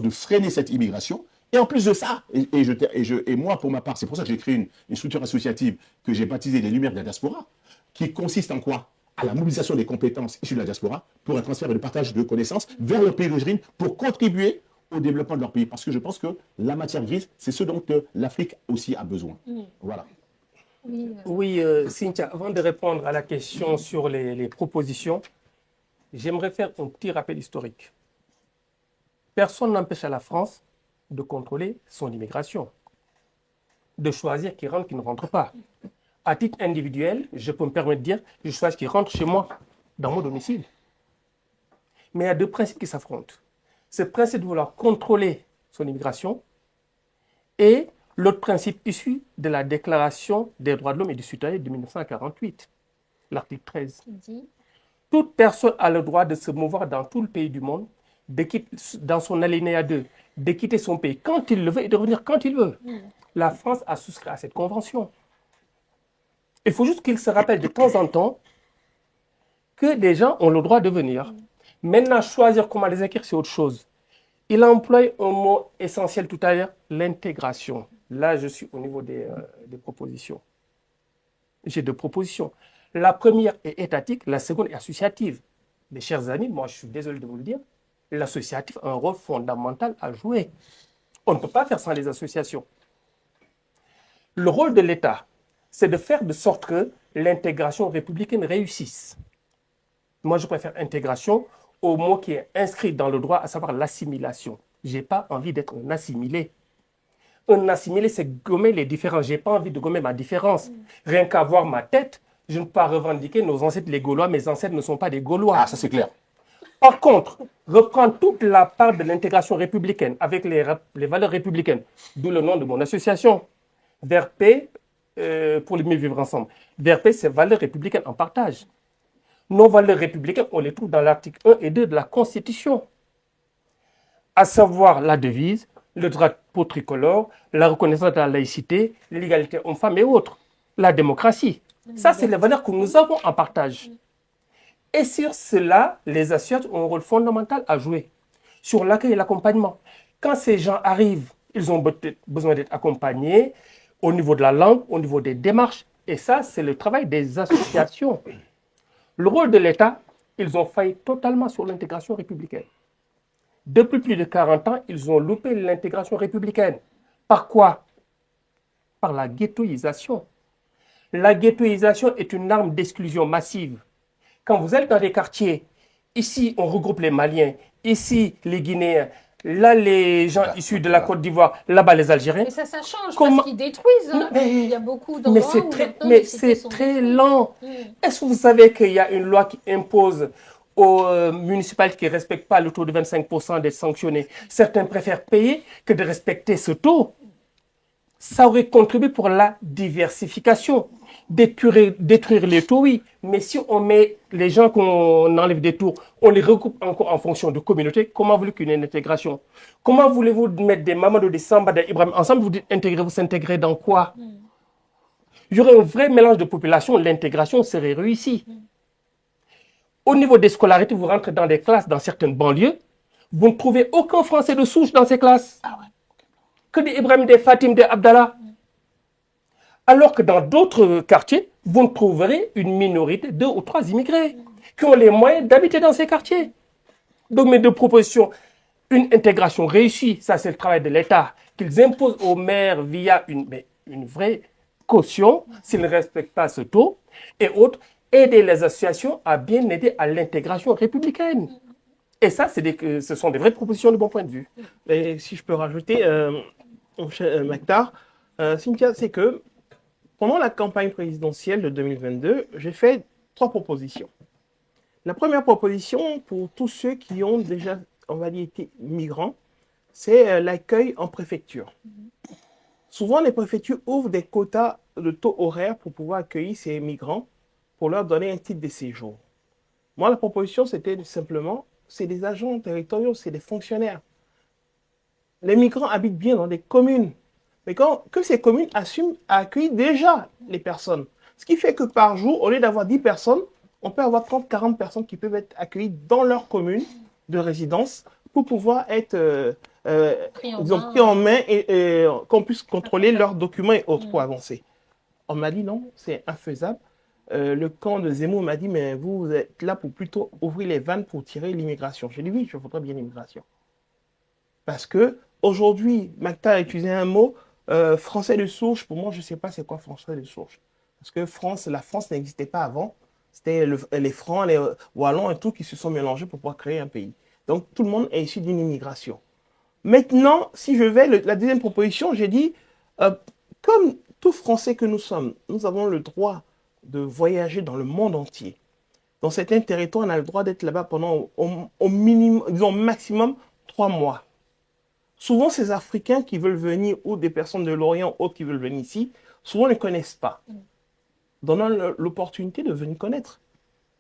freiner cette immigration. Et en plus de ça, et moi, pour ma part, c'est pour ça que j'ai créé une structure associative que j'ai baptisée les Lumières de la Diaspora, qui consiste en quoi? À la mobilisation des compétences issues de la diaspora pour un transfert et le partage de connaissances vers leur pays d'origine pour contribuer au développement de leur pays. Parce que je pense que la matière grise, c'est ce dont l'Afrique aussi a besoin. Voilà. Oui, Cynthia, avant de répondre à la question sur les propositions, j'aimerais faire un petit rappel historique. Personne n'empêche à la France de contrôler son immigration, de choisir qui rentre, qui ne rentre pas. À titre individuel, je peux me permettre de dire, je choisis qui rentre chez moi, dans mon domicile. Mais il y a deux principes qui s'affrontent. Ce principe de vouloir contrôler son immigration et l'autre principe issu de la Déclaration des droits de l'homme et du citoyen de 1948, l'article 13. Toute personne a le droit de se mouvoir dans tout le pays du monde, dans son alinéa 2, de quitter son pays quand il le veut et de revenir quand il veut. La France a souscrit à cette convention. Il faut juste qu'il se rappelle de temps en temps que des gens ont le droit de venir. Maintenant, choisir comment les acquérir, c'est autre chose. Il a employé un mot essentiel tout à l'heure, l'intégration. Là, je suis au niveau des propositions. J'ai deux propositions. La première est étatique, la seconde est associative. Mes chers amis, moi, je suis désolé de vous le dire, l'associatif a un rôle fondamental à jouer. On ne peut pas faire sans les associations. Le rôle de l'État, c'est de faire de sorte que l'intégration républicaine réussisse. Moi, je préfère intégration au mot qui est inscrit dans le droit, à savoir l'assimilation. Je n'ai pas envie d'être un assimilé. Un assimilé, c'est gommer les différences. Je n'ai pas envie de gommer ma différence. Rien qu'à voir ma tête, je ne peux pas revendiquer nos ancêtres les Gaulois. Mes ancêtres ne sont pas des Gaulois. Ah, ça c'est clair. Par contre, reprendre toute la part de l'intégration républicaine avec les valeurs républicaines, d'où le nom de mon association, VRP, pour le mieux vivre ensemble. VRP, c'est valeurs républicaines en partage. Nos valeurs républicaines, on les trouve dans l'article 1 et 2 de la Constitution, à savoir la devise, le drapeau tricolore, la reconnaissance de la laïcité, l'égalité hommes-femmes et autres, la démocratie. Ça, c'est les valeurs que nous avons en partage. Et sur cela, les associations ont un rôle fondamental à jouer, sur l'accueil et l'accompagnement. Quand ces gens arrivent, ils ont besoin d'être accompagnés au niveau de la langue, au niveau des démarches. Et ça, c'est le travail des associations. Le rôle de l'État, ils ont failli totalement sur l'intégration républicaine. Depuis plus de 40 ans, ils ont loupé l'intégration républicaine. Par quoi? Par la ghettoisation. La ghettoisation est une arme d'exclusion massive. Quand vous êtes dans des quartiers, ici on regroupe les Maliens, ici les Guinéens, là les gens issus de la Côte d'Ivoire, là-bas les Algériens. Mais ça change parce qu'ils détruisent. Hein. Il y a beaucoup d'endroits mais c'est très lent. Est-ce que vous savez qu'il y a une loi qui impose aux municipalités qui ne respectent pas le taux de 25% d'être sanctionnés? Certains préfèrent payer que de respecter ce taux. Ça aurait contribué pour la diversification. Détruire les taux, oui. Mais si on met les gens qu'on enlève des taux, on les regroupe encore en fonction de communautés, comment voulez-vous qu'il y ait une intégration? Comment voulez-vous mettre des Mamadou, des Samba, des Ibrahim ensemble? Vous dites intégrer, vous s'intégrer dans quoi? Il y aurait un vrai mélange de population, l'intégration serait réussie. Au niveau des scolarités, vous rentrez dans des classes dans certaines banlieues, vous ne trouvez aucun Français de souche dans ces classes. Ah ouais. Que des Ibrahim, des Fatim, des Abdallah. Alors que dans d'autres quartiers, vous ne trouverez une minorité, 2 ou 3 immigrés qui ont les moyens d'habiter dans ces quartiers. Donc mes deux propositions, une intégration réussie, ça c'est le travail de l'État, qu'ils imposent aux maires via une vraie caution, s'ils ne respectent pas ce taux, et autres, aider les associations à bien aider à l'intégration républicaine. Et ça, ce sont des vraies propositions de mon point de vue. Et si je peux rajouter, Mactar, Cynthia, c'est que pendant la campagne présidentielle de 2022, j'ai fait 3 propositions. La première proposition, pour tous ceux qui ont déjà, on va dire, été migrants, c'est l'accueil en préfecture. Souvent, les préfectures ouvrent des quotas de taux horaires pour pouvoir accueillir ces migrants, pour leur donner un titre de séjour. Moi, la proposition, c'était simplement, c'est des agents territoriaux, c'est des fonctionnaires. Les migrants habitent bien dans des communes, mais que ces communes assument à accueillir déjà les personnes. Ce qui fait que par jour, au lieu d'avoir 10 personnes, on peut avoir 30-40 personnes qui peuvent être accueillies dans leur commune de résidence pour pouvoir être pris en main et qu'on puisse contrôler leurs documents et autres pour avancer. On m'a dit non, c'est infaisable. Le camp de Zemmour m'a dit, mais vous êtes là pour plutôt ouvrir les vannes pour tirer l'immigration. J'ai dit oui, je voudrais bien l'immigration. Parce que aujourd'hui, Mactar a utilisé un mot, français de souche. Pour moi, je ne sais pas c'est quoi français de souche. Parce que la France n'existait pas avant. C'était les Francs, les Wallons et tout qui se sont mélangés pour pouvoir créer un pays. Donc tout le monde est issu d'une immigration. Maintenant, si je vais, la deuxième proposition, j'ai dit, comme tout Français que nous sommes, nous avons le droit de voyager dans le monde entier. Dans certains territoires, on a le droit d'être là-bas pendant au minimum, disons maximum 3 mois. Souvent, ces Africains qui veulent venir, ou des personnes de l'Orient, autres qui veulent venir ici, souvent ne connaissent pas. Donnant l'opportunité de venir connaître.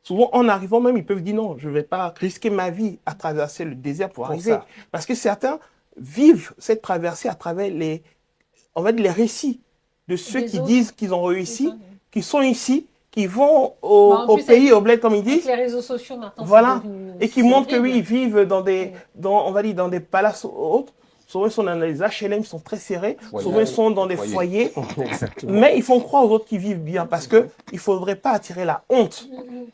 Souvent, en arrivant même, ils peuvent dire non, je ne vais pas risquer ma vie à traverser le désert pour arriver. Parce que certains vivent cette traversée à travers les récits de ceux qui disent qu'ils ont réussi, qui sont ici, qui vont au pays, au bled, comme ils disent. Les réseaux sociaux maintenant. Voilà. Et qui montrent que oui, ils vivent dans des palaces autres. Souvent, ils sont dans les HLM, ils sont très serrés. Souvent, ils sont dans des foyers. Mais ils font croire aux autres qu'ils vivent bien parce qu'il ne faudrait pas attirer la honte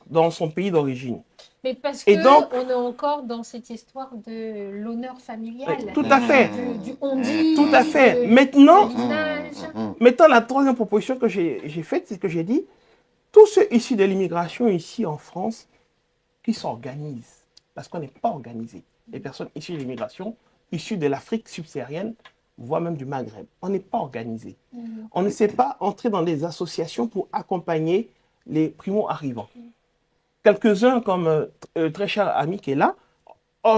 dans son pays d'origine. Mais parce qu'on est encore dans cette histoire de l'honneur familial. Tout à fait. Du on-dit. Tout à fait. Maintenant, la troisième proposition que j'ai faite, c'est que j'ai dit, tous ceux issus de l'immigration ici en France, qui s'organisent, parce qu'on n'est pas organisé. Les personnes issues de l'immigration, issus de l'Afrique subsaharienne, voire même du Maghreb. On n'est pas organisé. On ne sait pas entrer dans des associations pour accompagner les primo-arrivants. Quelques-uns, comme très cher ami qui est là,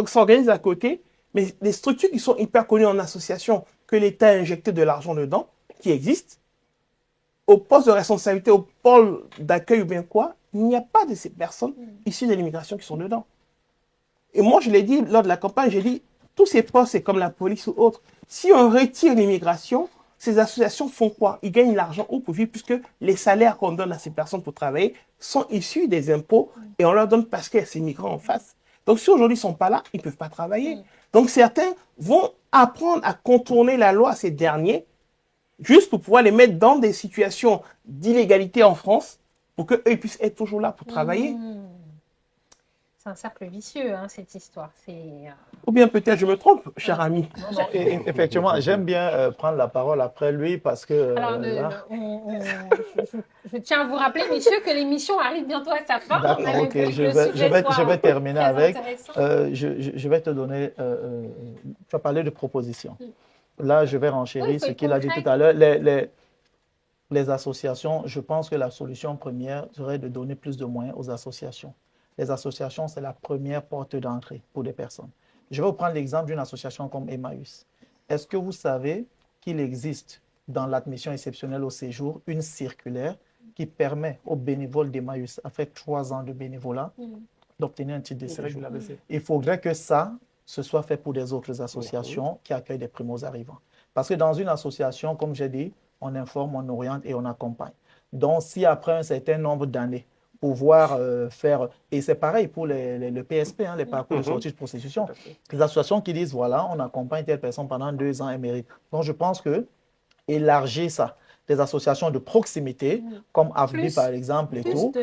s'organisent à côté, mais des structures qui sont hyper connues en association, que l'État a injecté de l'argent dedans, qui existent, au poste de responsabilité, au pôle d'accueil ou bien quoi, il n'y a pas de ces personnes issues de l'immigration qui sont dedans. Et moi, je l'ai dit lors de la campagne, j'ai dit, tous ces postes, c'est comme la police ou autre. Si on retire l'immigration, ces associations font quoi? Ils gagnent l'argent où pour vivre, puisque les salaires qu'on donne à ces personnes pour travailler sont issus des impôts et on leur donne parce qu'il y a ces migrants en face. Donc si aujourd'hui ils ne sont pas là, ils ne peuvent pas travailler. Donc certains vont apprendre à contourner la loi, ces derniers, juste pour pouvoir les mettre dans des situations d'illégalité en France, pour qu'eux puissent être toujours là pour travailler. C'est un cercle vicieux, hein, cette histoire. Ou bien peut-être je me trompe, cher ami. Non, effectivement, j'aime bien prendre la parole après lui parce que... Alors, je tiens à vous rappeler, messieurs, que l'émission arrive bientôt à sa fin. D'accord, ok, je vais terminer avec... je vais te donner... tu as parlé de propositions. Là, je vais renchérir ce qu'il a dit tout à l'heure. Les associations, je pense que la solution première serait de donner plus de moyens aux associations. Les associations, c'est la première porte d'entrée pour des personnes. Je vais vous prendre l'exemple d'une association comme Emmaüs. Est-ce que vous savez qu'il existe dans l'admission exceptionnelle au séjour une circulaire qui permet aux bénévoles d'Emmaüs, après 3 ans de bénévolat, d'obtenir un titre de séjour? Il faudrait que ça, ce soit fait pour des autres associations qui accueillent des primo-arrivants. Parce que dans une association, comme j'ai dit, on informe, on oriente et on accompagne. Donc, si après un certain nombre d'années, pouvoir faire, et c'est pareil pour le PSP, hein, les parcours de sortie de prostitution, les associations qui disent, voilà, on accompagne telle personne pendant 2 ans, elle mérite. Donc, je pense que élargir ça, des associations de proximité, comme AFBI par exemple et tout,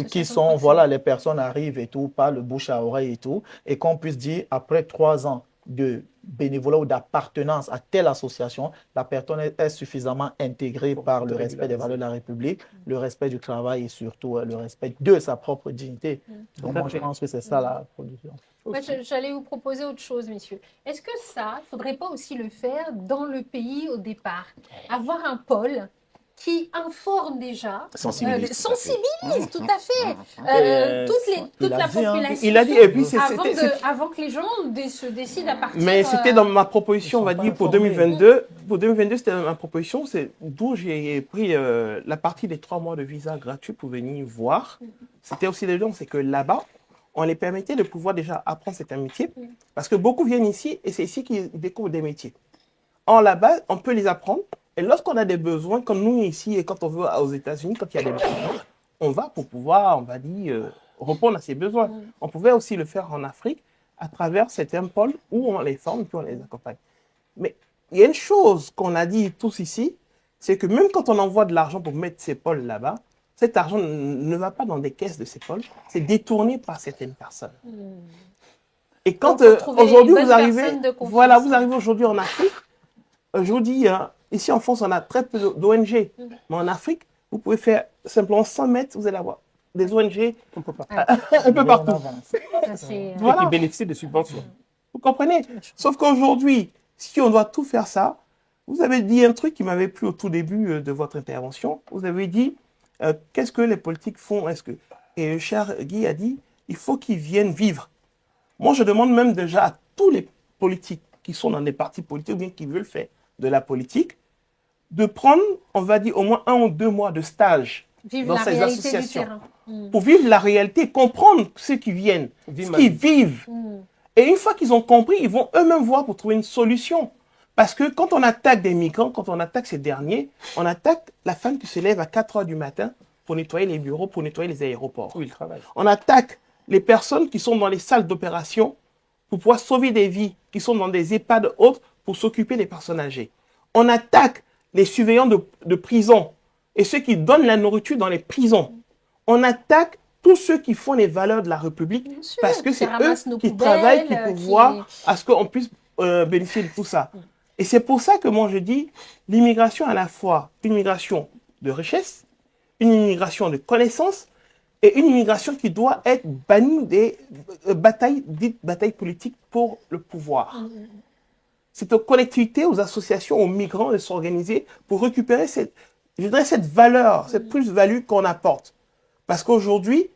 qui sont, voilà, les personnes arrivent et tout, par le bouche à oreille et tout, et qu'on puisse dire, après 3 ans de bénévolat ou d'appartenance à telle association, la personne est suffisamment intégrée par le respect des valeurs de la République, le respect du travail et surtout le respect de sa propre dignité. Donc moi, je pense que c'est ça la production. Moi, j'allais vous proposer autre chose, messieurs. Est-ce que ça, il ne faudrait pas aussi le faire dans le pays au départ? Avoir un pôle qui informe déjà, sensibilise tout à fait, toute la population. Il a dit, et puis avant que les gens se décident à partir. Mais c'était dans ma proposition, on va dire, pour 2022. Pour 2022, c'était ma proposition, c'est d'où j'ai pris la partie des 3 mois de visa gratuit pour venir voir. C'était aussi les gens, c'est que là-bas, on les permettait de pouvoir déjà apprendre cet métier, parce que beaucoup viennent ici et c'est ici qu'ils découvrent des métiers. Or, là-bas, on peut les apprendre. Et lorsqu'on a des besoins, comme nous ici, et quand on veut aux États-Unis, quand il y a des besoins, on va pour pouvoir, on va dire, répondre à ces besoins. On pouvait aussi le faire en Afrique à travers certains pôles où on les forme puis on les accompagne. Mais il y a une chose qu'on a dit tous ici, c'est que même quand on envoie de l'argent pour mettre ces pôles là-bas, cet argent ne va pas dans des caisses de ces pôles, c'est détourné par certaines personnes. Et quand aujourd'hui vous arrivez, voilà, vous arrivez aujourd'hui en Afrique, je vous dis, ici en France, on a très peu d'ONG. Mais en Afrique, vous pouvez faire simplement 100 mètres, vous allez avoir des ONG un peu partout. Voilà. Qui bénéficient de subventions. Vous comprenez? Sauf qu'aujourd'hui, si on doit tout faire ça, vous avez dit un truc qui m'avait plu au tout début de votre intervention. Vous avez dit, qu'est-ce que les politiques font? Et cher Guy a dit, il faut qu'ils viennent vivre. Moi, je demande même déjà à tous les politiques qui sont dans des partis politiques ou bien qui veulent faire de la politique, de prendre, on va dire, au moins 1 ou 2 mois de stage dans ces associations pour vivre la réalité, comprendre ceux qui viennent, ce qu'ils vivent. Et une fois qu'ils ont compris, ils vont eux-mêmes voir pour trouver une solution. Parce que quand on attaque des migrants, quand on attaque ces derniers, on attaque la femme qui se lève à 4 heures du matin pour nettoyer les bureaux, pour nettoyer les aéroports. Où ils travaillent. On attaque les personnes qui sont dans les salles d'opération pour pouvoir sauver des vies, qui sont dans des EHPAD autres pour s'occuper des personnes âgées. On attaque les surveillants de prison et ceux qui donnent la nourriture dans les prisons. On attaque tous ceux qui font les valeurs de la République parce que c'est eux qui travaillent, qui pouvoir à ce qu'on puisse bénéficier de tout ça. Et c'est pour ça que moi je dis l'immigration à la fois une immigration de richesse, une immigration de connaissances et une immigration qui doit être bannie des dites batailles politiques pour le pouvoir. C'est aux collectivités, aux associations, aux migrants de s'organiser pour récupérer cette valeur, cette plus-value qu'on apporte. Parce qu'aujourd'hui,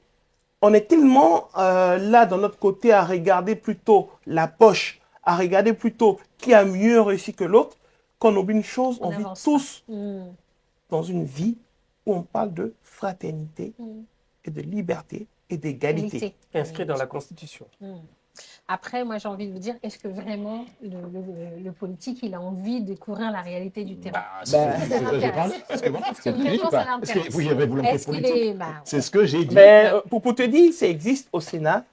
on est tellement là, dans notre côté, à regarder plutôt la poche, à regarder plutôt qui a mieux réussi que l'autre, qu'on oublie une chose, on vit tous dans une vie où on parle de fraternité et de liberté et d'égalité. Inscrit dans la Constitution. Après, moi, j'ai envie de vous dire, est-ce que vraiment le politique, il a envie de découvrir la réalité du terrain? C'est ce que j'ai dit. Mais, pour te dire, ça existe au Sénat.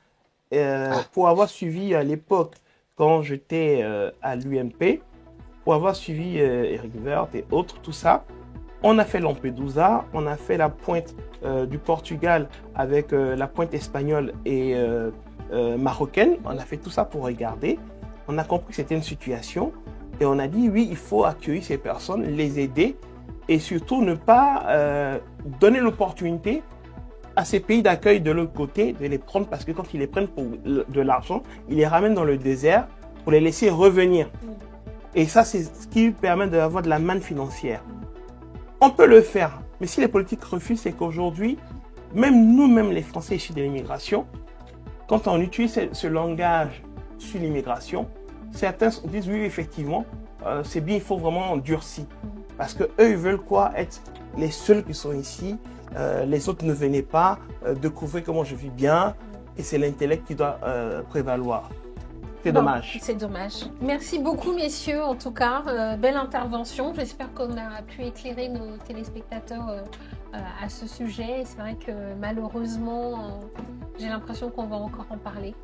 Pour avoir suivi à l'époque, quand j'étais à l'UMP, pour avoir suivi Éric Woerth et autres, tout ça, on a fait Lampedusa, on a fait la pointe du Portugal avec la pointe espagnole et marocaine. On a fait tout ça pour regarder. On a compris que c'était une situation et on a dit oui, il faut accueillir ces personnes, les aider et surtout ne pas donner l'opportunité à ces pays d'accueil de l'autre côté de les prendre parce que quand ils les prennent pour de l'argent, ils les ramènent dans le désert pour les laisser revenir. Et ça, c'est ce qui permet d'avoir de la manne financière. On peut le faire, mais si les politiques refusent, c'est qu'aujourd'hui, même nous-mêmes, les Français issus de l'immigration, quand on utilise ce langage sur l'immigration, certains disent oui, effectivement, c'est bien, il faut vraiment endurcir. Parce qu'eux, ils veulent quoi? Être les seuls qui sont ici, les autres ne venaient pas, découvrir comment je vis bien, et c'est l'intellect qui doit prévaloir. C'est dommage. C'est dommage. Merci beaucoup, messieurs, en tout cas. Belle intervention. J'espère qu'on a pu éclairer nos téléspectateurs à ce sujet. C'est vrai que malheureusement, j'ai l'impression qu'on va encore en parler.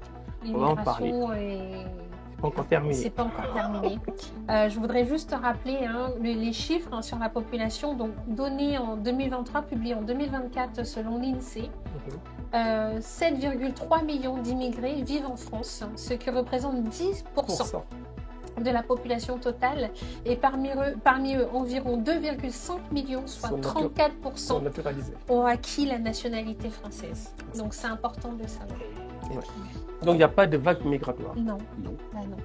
L'immigration est... C'est pas encore terminé. C'est pas encore terminé. Je voudrais juste rappeler les chiffres sur la population, donc donnés en 2023, publiés en 2024 selon l'INSEE. 7,3 millions d'immigrés vivent en France, ce qui représente 10% de la population totale. Et parmi eux environ 2,5 millions, soit 34%, ont acquis la nationalité française. Donc c'est important de savoir. Donc il n'y a pas de vague migratoire. Non. Non. Ah, non.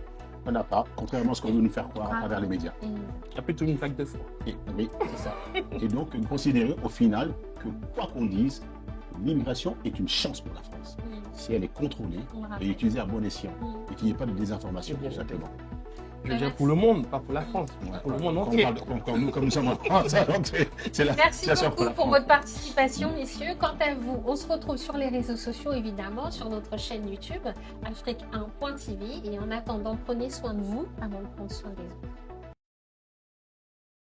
On n'a pas, contrairement à ce qu'on veut nous faire croire à travers les médias. Il y a plutôt une vague de froid. Oui, c'est ça. Et donc, considérer au final que, quoi qu'on dise, l'immigration est une chance pour la France. Si elle est contrôlée et utilisée à bon escient et qu'il n'y ait pas de désinformation, tout simplement. Je veux dire pour le monde, pas pour la France. Ouais, pour le monde entier. Encore nous, comme nous sommes en France. Merci beaucoup pour votre participation, messieurs. Quant à vous, on se retrouve sur les réseaux sociaux, évidemment, sur notre chaîne YouTube, Afrique1.tv. Et en attendant, prenez soin de vous avant de prendre soin des autres.